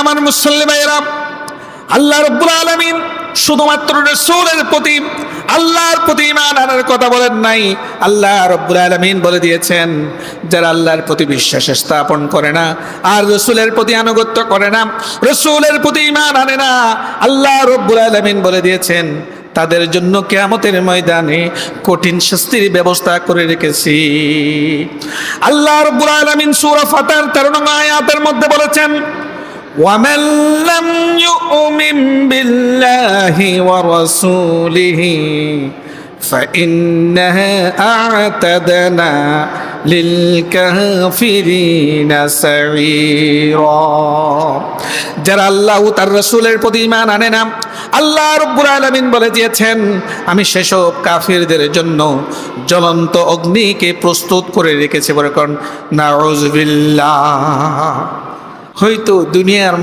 আমার মুসল্লি ভাইয়েরা, আল্লাহ রাব্বুল আলামিন শুধুমাত্র রাসূলের প্রতি, আল্লাহর প্রতি ঈমান আনার কথা বলেন নাই। আল্লাহ রাব্বুল আলামিন বলে দিয়েছেন, যারা আল্লাহর প্রতি বিশ্বাস স্থাপন করে না আর রাসূলের প্রতি আনুগত্য করে না, রাসূলের প্রতি ঈমান আনে না, আল্লাহ রাব্বুল আলামিন বলে দিয়েছেন তাদের জন্য কিয়ামতের ময়দানে কঠিন শাস্তির ব্যবস্থা করে রেখেছি। আল্লাহ রাব্বুল আলামিন সূরা ফাতির 13 নং আয়াতের মধ্যে বলেছেন, وَمَن لَّمْ يُؤْمِن بِاللَّهِ وَرَسُولِهِ فَإِنَّا أَعْتَدْنَا لِلْكَافِرِينَ سَعِيرًا। যারা আল্লাহ ও তার রাসূলের প্রতি ঈমান আনে না, আল্লাহ রাব্বুল আলামিন বলে দিয়েছেন আমি সেসব কাফিরদের জন্য জ্বলন্ত অগ্নিকে প্রস্তুত করে রেখেছি। বলে কোন নাউযুবিল্লাহ। হয়তো দুনিয়ার